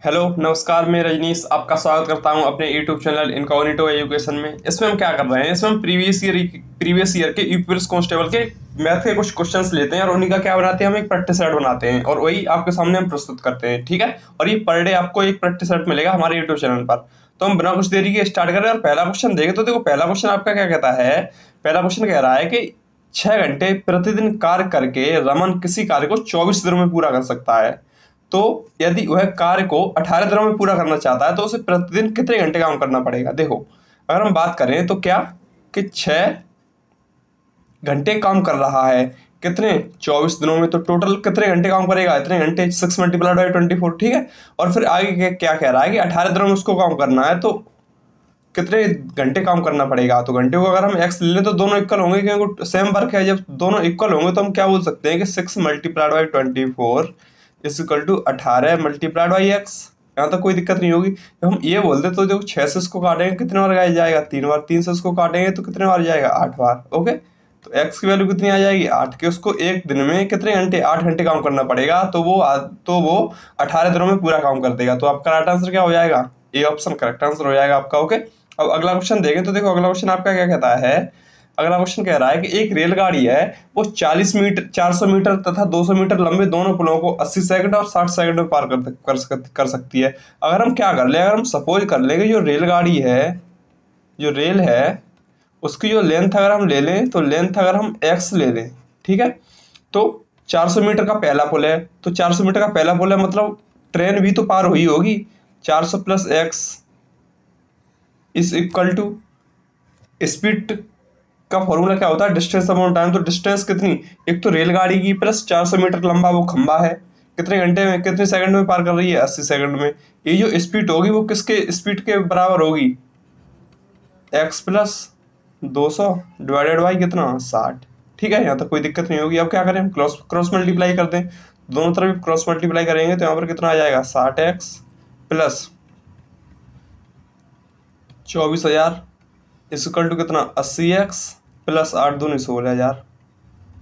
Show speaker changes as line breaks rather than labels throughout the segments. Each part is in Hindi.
हेलो नमस्कार, मैं रजनीश आपका स्वागत करता हूं अपने यूट्यूब चैनल इनकॉग्निटो एजुकेशन में। इसमें हम क्या कर रहे हैं, इसमें हम प्रीवियस ईयर के यूपी पुलिस कांस्टेबल के मैथ के कुछ क्वेश्चंस लेते हैं और उन्हीं का क्या बनाते हैं, हम एक प्रैक्टिस सेट बनाते हैं और वही आपके सामने हम प्रस्तुत करते हैं। ठीक है, और ये पर डे आपको एक प्रैक्टिस सेट मिलेगा हमारे यूट्यूब चैनल पर। तो हम बिना कुछ देरी के स्टार्ट करें और पहला क्वेश्चन देखें। तो देखो, पहला क्वेश्चन आपका क्या कहता है। पहला क्वेश्चन कह रहा है कि 6 घंटे प्रतिदिन कार्य करके रमन किसी कार्य को 24 दिनों में पूरा कर सकता है। तो यदि वह कार्य को 18 दिनों में पूरा करना चाहता है तो उसे प्रतिदिन कितने घंटे काम करना पड़ेगा। देखो, अगर हम बात करें तो क्या कि 6 घंटे काम कर रहा है, कितने 24 दिनों में, तो टोटल कितने घंटे काम करेगा, इतने घंटे, 6 × 24। ठीक है, और फिर आगे क्या कह रहा है कि 18 दिनों में उसको काम करना है, तो कितने घंटे काम करना पड़ेगा। तो घंटे को अगर हम एक्स ले लें तो दोनों इक्वल होंगे, क्योंकि सेम वर्क है। जब दोनों इक्वल होंगे तो हम क्या बोल सकते हैं कि 6 × 24 इज इक्वल टू 18 × x। यहाँ तक कोई दिक्कत नहीं होगी। जब हम ये बोलते तो जो 6 से इसको काटेंगे कितने बार जाएगा, 3 बार। 3 से इसको काटेंगे तो कितने बार जाएगा, 8 बार। ओके, तो x की वैल्यू कितनी आ जाएगी, 8 के। उसको एक दिन में कितने घंटे, 8 घंटे काम करना पड़ेगा, तो वो 18 दिनों में पूरा काम कर देगा। तो आपका राइट आंसर क्या हो जाएगा, ए ऑप्शन करेक्ट आंसर हो जाएगा आपका। ओके, अब अगला क्वेश्चन देखें। तो देखो, अगला क्वेश्चन आपका क्या कहता है। अगला क्वेश्चन कह रहा है कि एक रेलगाड़ी है, वो 400 मीटर तथा 200 मीटर लंबे दोनों पुलों को 80 सेकंड और 60 सेकंड में पार कर सकती है। अगर हम क्या कर ले, अगर हम सपोज कर ले कि जो रेलगाड़ी है, जो रेल है, उसकी जो लेंथ अगर हम ले लें, तो लेंथ अगर हम एक्स ले लें, ठीक है, तो 400 मीटर का पहला पुल है, तो 400 मीटर का पहला पुल है, मतलब ट्रेन भी तो पार हुई होगी। 400 plus x is equal to speed का फॉर्मूला क्या होता है, डिस्टेंस अपॉन टाइम। तो डिस्टेंस कितनी, एक तो रेलगाड़ी की प्लस 400 मीटर लंबा वो खंबा है, कितने घंटे में, कितने सेकंड में पार कर रही है, 80 सेकंड में। ये जो स्पीड होगी वो किसके स्पीड के बराबर होगी, एक्स प्लस 200 डिवाइडेड बाई कितना, 60। ठीक है, यहाँ तक कोई दिक्कत नहीं होगी। अब क्या करें, हम क्रॉस क्रॉस मल्टीप्लाई कर दें, दोनों तरफ क्रॉस मल्टीप्लाई करेंगे तो यहाँ पर कितना आ जाएगा, 60x प्लस 24,000 इक्वल टू कितना, 80x प्लस 8 दूनी 16,000।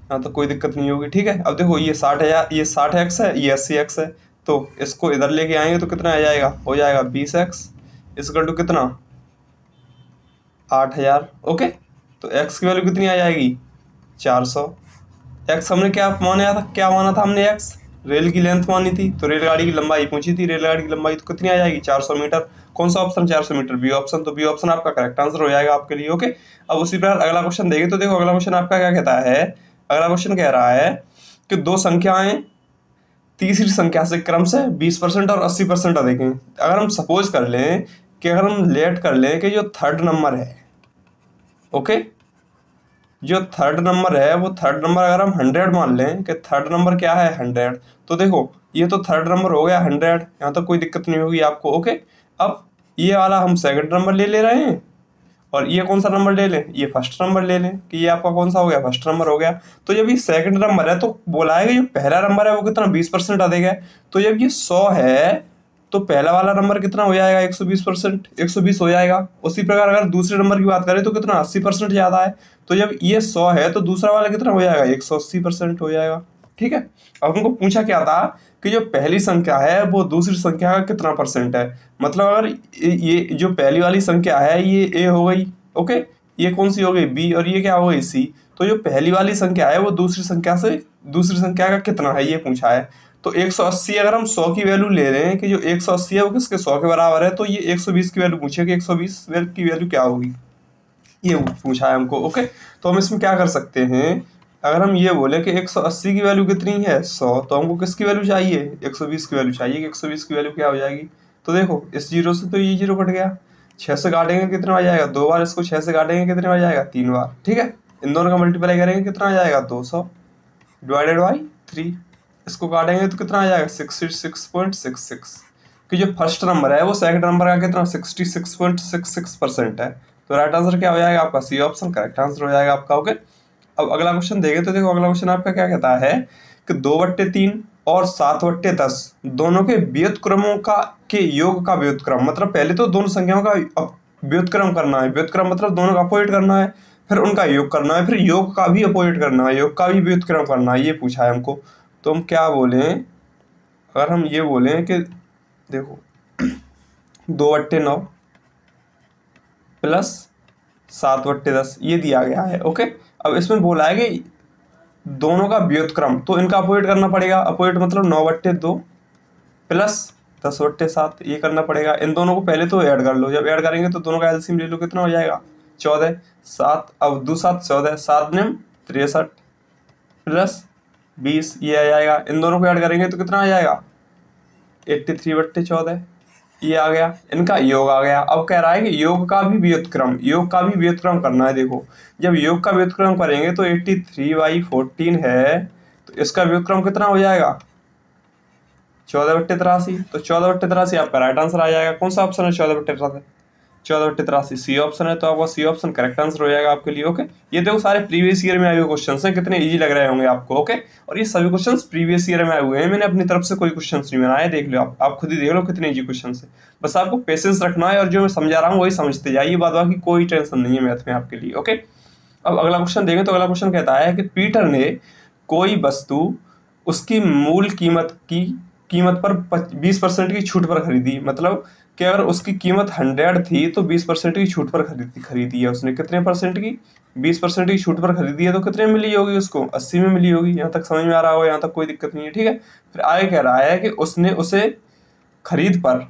हाँ, तो कोई दिक्कत नहीं होगी। ठीक है, अब देखो, ये 60,000, ये 60x है, ये 80x है, तो इसको इधर लेके आएंगे तो कितना आ जाएगा, हो जाएगा 20x इक्वल टू कितना, 8,000। ओके, तो x की वैल्यू कितनी आ जाएगी, 400। x हमने क्या माना था, हमने x रेल की लेंथ मानी थी, तो रेलगाड़ी की लंबाई पूछी थी, रेलगाड़ी की लंबाई तो कितनी आ जाएगी, 400 मीटर। कौन सा ऑप्शन, 400 मीटर, बी ऑप्शन। तो बी ऑप्शन आपका करेक्ट आंसर हो जाएगा आपके लिए। ओके, अब उसी प्रकार अगला क्वेश्चन देखें। तो देखो, अगला क्वेश्चन आपका क्या कहता है। अगला क्वेश्चन कह रहा है कि दो संख्याएं तीसरी संख्या से क्रम से 20% और 80% अधिक हैं। अगर हम सपोज कर लें कि, अगर हम लेट कर लें कि जो थर्ड नंबर है, ओके, जो थर्ड नंबर है, वो थर्ड नंबर अगर हम 100 मान लें कि थर्ड नंबर क्या है, 100, तो देखो, ये तो थर्ड नंबर हो गया 100, यहाँ तक कोई दिक्कत नहीं होगी आपको। ओके, अब ये वाला हम सेकंड नंबर ले रहे हैं, और ये कौन सा नंबर ले लें, ये फर्स्ट नंबर ले लें, कि ये आपका कौन सा हो गया, फर्स्ट नंबर हो गया। तो जब ये सेकंड नंबर है तो बोला है कि जो पहला नंबर है वो कितना, 20% अधिक है। तो जब ये 100 है तो पहला वाला नंबर कितना हो जाएगा, 120%, 120 हो जाएगा। उसी प्रकार अगर दूसरे नंबर की बात करें तो कितना, 80% ज्यादा है। तो जब ये 100 है तो दूसरा वाला कितना हो जाएगा, 180% हो जाएगा। ठीक है, अब हमको पूछा क्या था कि जो पहली संख्या है वो दूसरी संख्या का कितना परसेंट है। मतलब अगर ये जो पहली वाली संख्या है ये ए हो गई, ओके, ये कौन सी हो गई, बी, और ये क्या हो गई, सी। तो जो पहली वाली संख्या है वो दूसरी संख्या का कितना है, ये पूछा है। तो 180, अगर हम 100 की वैल्यू ले रहे हैं कि जो 180 है वो किसके 100 के बराबर है, तो ये 120 की वैल्यू पूछे कि 120 की वैल्यू क्या होगी, ये पूछा है हमको। ओके, तो हम इसमें क्या कर सकते हैं, अगर हम ये बोले कि 180 की वैल्यू कितनी है, 100, तो हमको किसकी वैल्यू चाहिए, 120 की वैल्यू चाहिए, कि 120 की वैल्यू क्या हो जाएगी। तो देखो, इस जीरो से तो ये जीरो कट गया, 6 से काटेंगे कितना आ जाएगा, 2 बार, इसको 6 से काटेंगे कितने आ जाएगा, 3 बार। ठीक है, इन दोनों का मल्टीप्लाई करेंगे कितना आ जाएगा, 200 डिवाइडेड बाई 3। इसको काटेंगे तो कितना आ जाएगा, 66.66। कि जो फर्स्ट नंबर है वो सेकंड नंबर का कितना, 66.66% है। तो राइट आंसर क्या हो जाएगा आपका, सी ऑप्शन करेक्ट आंसर हो जाएगा आपका। ओके, अब अगला क्वेश्चन देखें। तो देखो, अगला क्वेश्चन आपका क्या कहता है कि 2/3 और 7/10 दोनों के व्युत्क्रमों का के योग का व्युत्क्रम, मतलब पहले तो दोनों संख्याओं का व्युत्क्रम करना है, व्युत्क्रम मतलब दोनों का अपोजिट करना है, फिर उनका योग करना है, फिर योग का भी अपोजिट करना है, योग का भी व्युत्क्रम करना है, ये पूछा है हमको। तो हम क्या बोलें, अगर हम ये बोलें कि देखो, 2/9 प्लस 7/10 ये दिया गया है। ओके, अब इसमें बोला है कि दोनों का व्युत्क्रम, तो इनका अपोजिट करना पड़ेगा। अपोजिट मतलब 9/2 प्लस 10/7 ये करना पड़ेगा। इन दोनों को पहले तो ऐड कर लो, जब ऐड करेंगे तो दोनों का एलसीएम ले लो, कितना हो जाएगा 14। 7 अब 2 7 14, 7 9 63 प्लस 20 ये आ जाएगा। इन दोनों को ऐड करेंगे तो कितना आ जाएगा 83/14 ये आ गया। इनका योग आ गया। अब कह रहा है कि योग का भी व्युत्क्रम करना है। देखो, जब योग का व्युत्क्रम करेंगे तो 83/14 है, तो इसका व्युत्क्रम कितना हो जाएगा 14/83। तो 14/83 आपका राइट आंसर आ जाएगा। कौन सा ऑप्शन है 14/83? 14/83 सी ऑप्शन है, तो आपका सी ऑप्शन करेक्ट आंसर हो जाएगा आपके लिए। ओके, ये देखो सारे प्रीवियस ईयर में आए हुए क्वेश्चंस हैं, कितने इजी लग रहे होंगे आपको। ओके, और ये सभी क्वेश्चंस प्रीवियस ईयर में आए हुए हैं, मैंने अपनी तरफ से कोई क्वेश्चंस नहीं बनाए। देख लो आप खुद ही देख लो कितने इजी क्वेश्चंस है। बस आपको पेशेंस रखना है और जो मैं समझा रहा हूँ वही समझते जाइए, बाद बाकी कोई टेंशन नहीं है मैथ में आपके लिए। ओके, अब अगला क्वेश्चन देखें तो अगला क्वेश्चन कहता है कि पीटर ने कोई वस्तु उसकी मूल कीमत पर 20% की छूट पर खरीदी। मतलब कि अगर उसकी कीमत 100 थी तो 20% की छूट पर खरीदी है उसने। कितने परसेंट की? 20% की छूट पर खरीदी है, तो कितने में मिली होगी उसको? 80 में मिली होगी। यहाँ तक समझ में आ रहा होगा, यहाँ तक कोई दिक्कत नहीं है। ठीक है, फिर आगे कह रहा है कि उसने उसे खरीद पर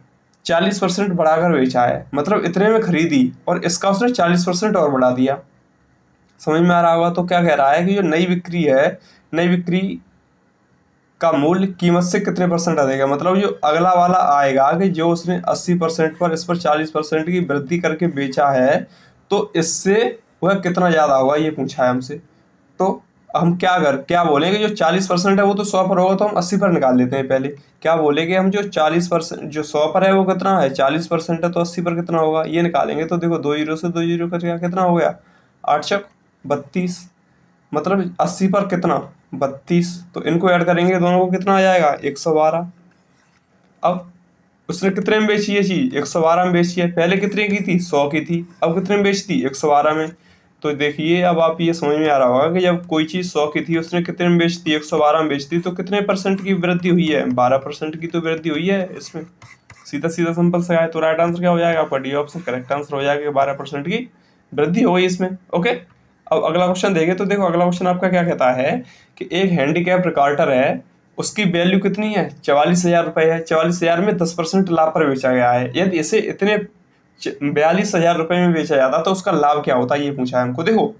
40% बढ़ाकर बेचा है। मतलब इतने में खरीदी और इसका उसने 40% और बढ़ा दिया। समझ में आ रहा होगा। तो क्या कह रहा है कि जो नई बिक्री है, नई बिक्री का मूल्य कीमत से कितने परसेंट अधिक है। मतलब जो अगला वाला आएगा कि जो उसने 80% पर इस पर 40% की वृद्धि करके बेचा है, तो इससे वह कितना ज्यादा होगा ये पूछा है हमसे। तो हम क्या बोलेंगे, जो 40% है वो तो 100 पर होगा, तो हम 80 पर निकाल लेते हैं पहले। क्या बोलेंगे हम, जो 40% जो 100 पर है वो कितना है 40% है, तो 80 पर कितना होगा ये निकालेंगे। तो देखो 2 जीरो से 2 जीरो का कितना हो गया 8 चक 32, मतलब 80 पर कितना 32, तो इनको ऐड करेंगे दोनों को कितना आ जाएगा 112। अब उसने कितने में बेची है चीज 112 में बेची है। पहले कितने की थी 100 की थी, अब कितने में बेचती 112 में। तो देखिए अब आप ये समझ में आ रहा होगा कि जब कोई चीज 100 की थी उसने कितने में बेचती 112 में बेचती, तो कितने परसेंट की वृद्धि हुई है 12% की तो वृद्धि हुई है इसमें। सीधा सीधा सिंपल सा है। तो राइट आंसर क्या हो जाएगा आपका डी ऑप्शन करेक्ट आंसर हो जाएगा। 12% की वृद्धि हो गई इसमें। ओके, अब अगला क्वेश्चन देखें तो देखो अगला क्वेश्चन आपका क्या कहता है कि एक हैंडीकैप रिकॉर्डर है, उसकी वैल्यू कितनी है 44,000 रुपए है। 44,000 में 10% लाभ पर बेचा गया है। यदि इसे इतने 42,000 रुपए में बेचा जाता तो उसका लाभ क्या होता ये पूछा है हमको। देखो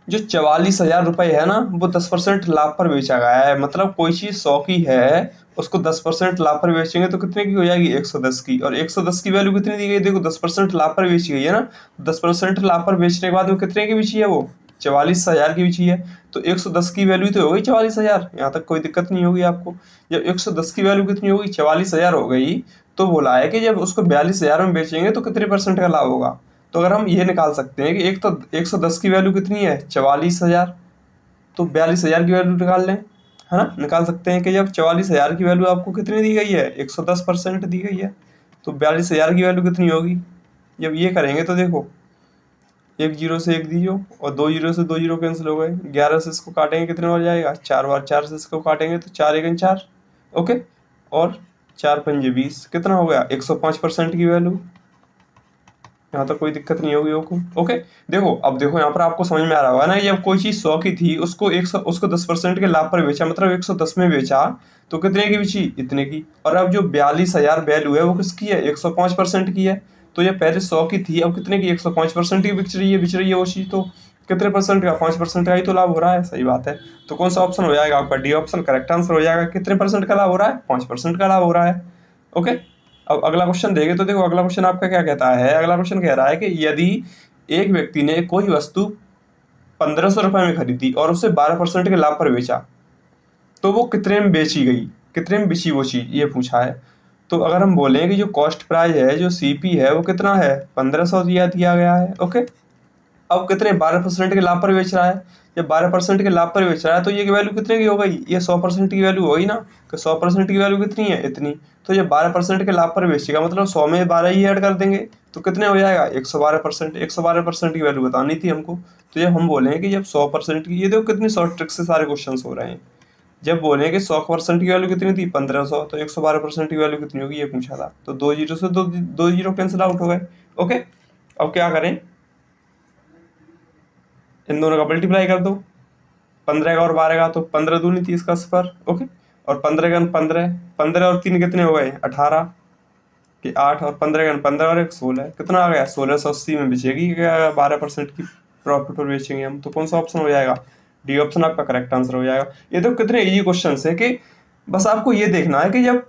जो 44,000 रुपए है ना वो 10% लाभ पर बेचा गया है। मतलब कोई चीज 100 की है, उसको 10% लाभ पर बेचेंगे तो कितने की हो जाएगी 110 की। और 110 की वैल्यू कितनी दी गई, देखो 10% लाभ पर बेची गई है ना, 10% लाभ पर बेचने के बाद वो कितने की बेची है, वो 44,000 की बेची है। तो 110 की वैल्यू तो हो गई 44,000, यहाँ तक कोई दिक्कत नहीं होगी आपको। जब 110 की वैल्यू कितनी होगी 44,000 हो गई, तो बोला है कि जब उसको 42,000 में बेचेंगे तो कितने परसेंट का लाभ होगा। तो अगर हम ये निकाल सकते हैं कि एक तो 110 की वैल्यू कितनी है 44,000, तो 42,000 की वैल्यू निकाल लें, है ना। निकाल सकते हैं कि जब 44,000 की वैल्यू आपको कितनी दी गई है 110% दी गई है, तो 42,000 की वैल्यू कितनी होगी। जब ये करेंगे तो देखो एक जीरो से एक जीरो और 2 जीरो से 2 जीरो कैंसिल हो गए। 11 से इसको काटेंगे कितने बार जाएगा 4 बार, 4 से इसको काटेंगे तो 4 एकन 4। ओके, और 4 पंजे 20 कितना हो गया 105% की वैल्यू। यहाँ तक कोई दिक्कत नहीं होगी। ओके, देखो अब देखो यहाँ पर आपको समझ में आ रहा होगा ना, जब कोई चीज 100 की थी उसको 10% के लाभ पर बेचा, मतलब 110 में बेचा, तो कितने की बेची इतने की। और अब जो 42,000 वैल्यू है वो किसकी है 105% की है। तो ये पहले 100 की थी, अब कितने की 105% की बिच रही है वो चीज। तो कितने परसेंट का 5% का ही तो लाभ हो रहा है। सही बात है। तो कौन सा ऑप्शन हो जाएगा आपका डी ऑप्शन करेक्ट आंसर हो जाएगा। कितने परसेंट का लाभ हो रहा है 5% का लाभ हो रहा है। ओके, अब अगला क्वेश्चन देखें तो देखो अगला क्वेश्चन आपका क्या कहता है। अगला क्वेश्चन कह रहा है कि यदि एक व्यक्ति ने कोई वस्तु 1,500 रुपए में खरीदी और उसे 12% के लाभ पर बेचा, तो वो कितने में बेची गई, कितने में बिची वो चीज ये पूछा है। तो अगर हम बोलें कि जो कॉस्ट प्राइस है जो सीपी है वो कितना है 1,500 दिया गया है। ओके, अब कितने 12% के लाभ पर बेच रहा है। जब 12% के लाभ पर बेच रहा है तो ये वैल्यू कितने की हो गई, ये 100% की वैल्यू होगी ना। तो 100% की वैल्यू कितनी है इतनी। तो ये 12% के लाभ पर बेचेगा, मतलब 100 में 12 ही ऐड कर देंगे तो कितने हो जाएगा 112%। 112% की वैल्यू बतानी थी हमको। तो जब हम बोले कि जब 100% की, ये देखो कितनी शॉर्ट ट्रिक से सारे क्वेश्चन हो रहे हैं। जब बोले कि 100% की वैल्यू कितनी थी 1500, तो 112% की वैल्यू कितनी होगी ये पूछा था। तो 2 जीरो से दो जीरो कैंसिल आउट हो गए। ओके, अब क्या करें, इन दोनों का मल्टीप्लाई कर दो, 15 का और 12 का, तो 15 दूनी 30 का सफर। ओके, और 15 का 15, 15 और 3 कितने हो गए 18 के 8, और 15 का 15 और 1 16, कितना आ गया 1680 में बेचेगी क्या 12% की प्रॉफिट पर बेचेंगे हम, तो कौन सा ऑप्शन हो जाएगा, डी ऑप्शन आपका करेक्ट आंसर हो जाएगा। ये तो कितने इजी क्वेश्चन है कि बस आपको ये देखना है कि जब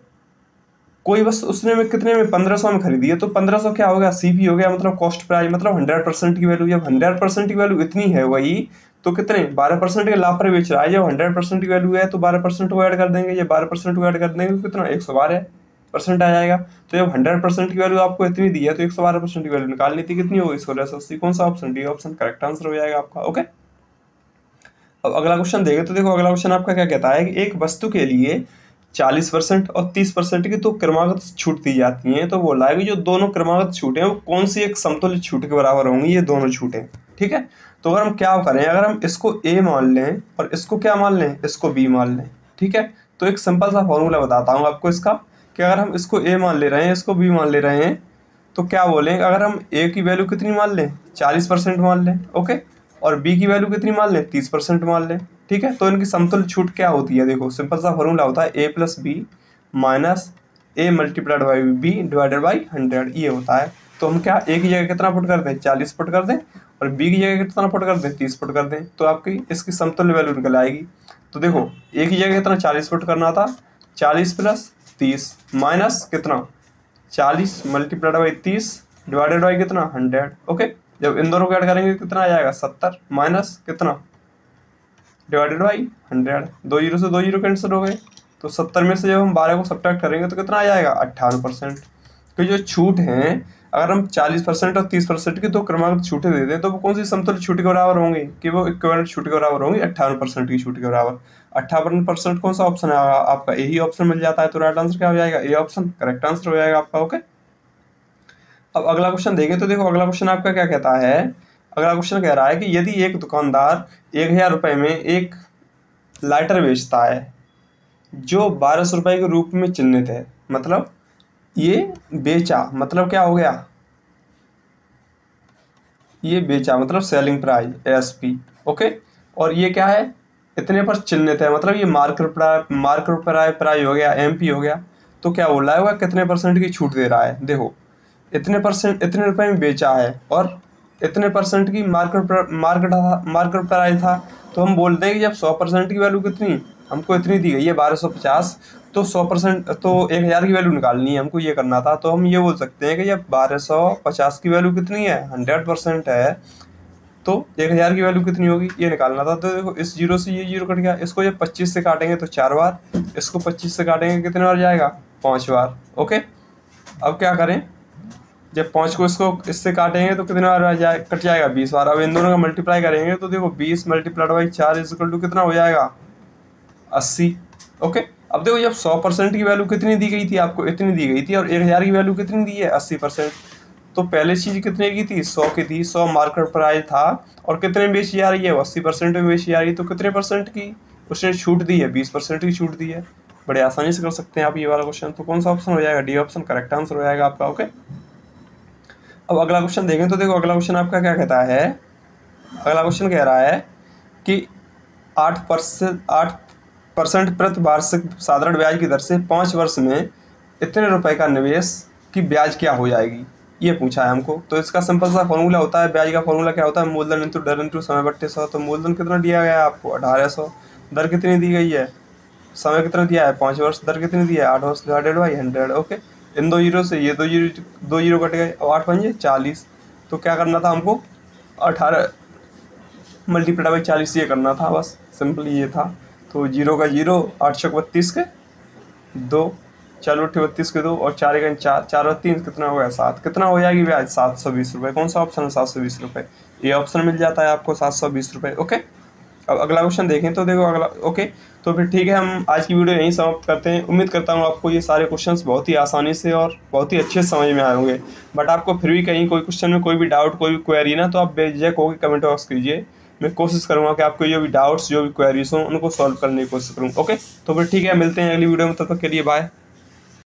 कोई बस उसने में कितने में 1500 में खरीदी है, तो 1500 क्या हो गया सीपी हो गया, मतलब कॉस्ट प्राइस, मतलब 100% की वैल्यू। जब 100% की वैल्यू इतनी है वही, तो कितने 12% के लाभ पर बेच रहा है। जब 100% की वैल्यू है तो 12% को ऐड कर देंगे, जब 12% को ऐड कर देंगे तो कितना 112% आ जाएगा। तो जब 100% की वैल्यू आपको इतनी दी है तो 112% की वैल्यू निकालनी थी, कितनी होगी 1680। कौन सा option, D option correct answer हो जाएगा आपका। ओके, अब अगला क्वेश्चन देखें तो देखो अगला क्वेश्चन आपका क्या कहता है कि एक वस्तु के लिए 40% और 30% की तो क्रमागत छूट दी जाती है, तो बोला है कि जो दोनों क्रमागत छूटें वो कौन सी एक समतुल्य छूट के बराबर होंगी, ये दोनों छूटें। ठीक है, तो अगर हम क्या करें, अगर हम इसको ए मान लें और इसको क्या मान लें, इसको बी मान लें। ठीक है, तो एक सिंपल सा फॉर्मूला बताता हूँ आपको इसका, कि अगर हम इसको ए मान ले रहे हैं, इसको बी मान ले रहे हैं, तो क्या बोलें, अगर हम ए की वैल्यू कितनी मान लें 40% मान लें। ओके, और बी की वैल्यू कितनी मान लें 30% मान लें। ठीक है, तो इनकी समतुल्य छूट क्या होती है, देखो सिंपल सा फॉर्मूला होता है A plus B minus A multiplied by B divided by 100, ये होता है। तो हम क्या ए की जगह कितना पुट कर दें 40 पुट कर दें, और बी की जगह कितना पुट कर दें 30 पुट कर दें, तो आपकी इसकी समतुल्य वैल्यू निकल आएगी। तो देखो ए की जगह कितना 40 पुट करना था, 40 प्लस 30 माइनस कितना 40 मल्टीप्लाइड बाई 30 डिवाइडेड बाई कितना 100। ओके, जब इन दोनों को ऐड करेंगे कितना आ जाएगा 70 माइनस कितना डिवाइडेड बाई 100, दो जीरो से दो जीरो कैंसिल हो गए। तो 70 में से जब हम 12 को सब्ट्रैक्ट करेंगे तो कितना आ जाएगा 58%। तो जो छूट हैं, अगर हम 40% और 30% की दो क्रमागत छूटें दे दें तो वो कौन सी समतुल्य छूट के बराबर होंगे, कि वो इक्विवेलेंट छूट के बराबर होंगी 58% की छूट के बराबर। 58% कौन सा ऑप्शन है आपका, यही ऑप्शन मिल जाता है, तो राइट आंसर क्या हो जाएगा, ए ऑप्शन करेक्ट आंसर हो जाएगा आपका। ओके, अब अगला क्वेश्चन देखें तो देखो अगला क्वेश्चन आपका क्या कहता है, अगला क्वेश्चन कह रहा है कि यदि एक दुकानदार 1000 रुपए में एक लाइटर बेचता है जो 1200 रुपए के रूप में चिन्हित है, मतलब ये बेचा मतलब क्या हो गया, ये बेचा मतलब सेलिंग प्राइस एएसपी। ओके, और ये क्या है इतने पर चिन्हित है, मतलब ये मार्केट प्राइस हो गया, एमपी हो गया। तो क्या बोल रहा है वो कितने परसेंट की छूट दे रहा है, देखो इतने परसेंट इतने रुपए में बेचा है और इतने परसेंट की मार्केट प्राइस था। तो हम बोलते हैं कि जब 100% की वैल्यू कितनी हमको इतनी दी गई है 1250, तो 100% तो 1000 की वैल्यू निकालनी है हमको, ये करना था। तो हम ये बोल सकते हैं कि जब 1250 की वैल्यू कितनी है 100% है, तो 1000 की वैल्यू कितनी होगी ये निकालना था। तो देखो इस जीरो से ये जीरो कट गया, इसको जब 25 से काटेंगे तो 4 बार, इसको 25 से काटेंगे कितने बार जाएगा 5 बार। ओके, अब क्या करें, जब 5 को इसको इससे काटेंगे तो कितने बार कट जाएगा 20 बार। अब इन दोनों का मल्टीप्लाई करेंगे तो देखो 20 multiplied by 4 is equal to कितना हो जाएगा 80। ओके, अब देखो जब 100% की वैल्यू कितनी दी गई थी आपको, इतनी दी गई थी, और 1000 की वैल्यू कितनी दी है 80%। तो पहले चीज कितने की थी 100 की थी, 100 मार्केट प्राइस था, और कितने में बेची जा रही है वो 80% में बेची जा रही है, तो कितने परसेंट की उसने छूट दी है 20% की छूट दी है। बड़े आसानी से कर सकते हैं आप ये वाला क्वेश्चन। तो कौन सा ऑप्शन हो जाएगा, डी ऑप्शन करेक्ट आंसर हो जाएगा आपका। ओके, अब अगला क्वेश्चन देखें तो देखो अगला क्वेश्चन आपका क्या कहता है, अगला क्वेश्चन कह रहा है कि 8% प्रति वार्षिक साधारण ब्याज की दर से 5 वर्ष में इतने रुपए का निवेश की ब्याज क्या हो जाएगी, ये पूछा है हमको। तो इसका सिंपल सा फॉर्मूला होता है, ब्याज का फॉर्मूला क्या होता है, मूलधन इंटू दर इंटू समय बट्टे 100। तो मूलधन कितना दिया गया है आपको 1800, दर कितनी दी गई है, समय कितना दिया है 5 वर्ष, दर कितनी दी है 8 वर्ष डिवाइडेड बाई 100। ओके, इन दो जीरो से ये दो जीरो कट गए, और 8 पंजे 40। तो क्या करना था हमको 18 मल्टीप्लाई बाई 40 ये करना था, बस सिंपल ये था। तो जीरो का जीरो, 8 चौक 32 के 2, चार अट्ठे 32 के 2, और 4 एक 4, 4 और 3 कितना हो गया 7, कितना हो जाएगी ब्याज 720 रुपये। कौन सा ऑप्शन है 720 रुपये, ये ऑप्शन मिल जाता है आपको 720 रुपये। ओके, अब अगला क्वेश्चन देखें तो देखो अगला। ओके, तो फिर ठीक है, हम आज की वीडियो यहीं समाप्त करते हैं। उम्मीद करता हूँ आपको ये सारे क्वेश्चंस बहुत ही आसानी से और बहुत ही अच्छे समझ में आए होंगे। बट आपको फिर भी कहीं कोई क्वेश्चन में कोई भी डाउट कोई भी क्वेरी ना, तो आप बेझिझक होकर कमेंट बॉक्स कीजिए, मैं कोशिश करूँगा कि आपको जो भी डाउट्स जो भी क्वेरीज हों उनको सॉल्व करने की कोशिश करूँ। ओके, तो फिर ठीक है, मिलते हैं अगली वीडियो में, तब तक के लिए बाय।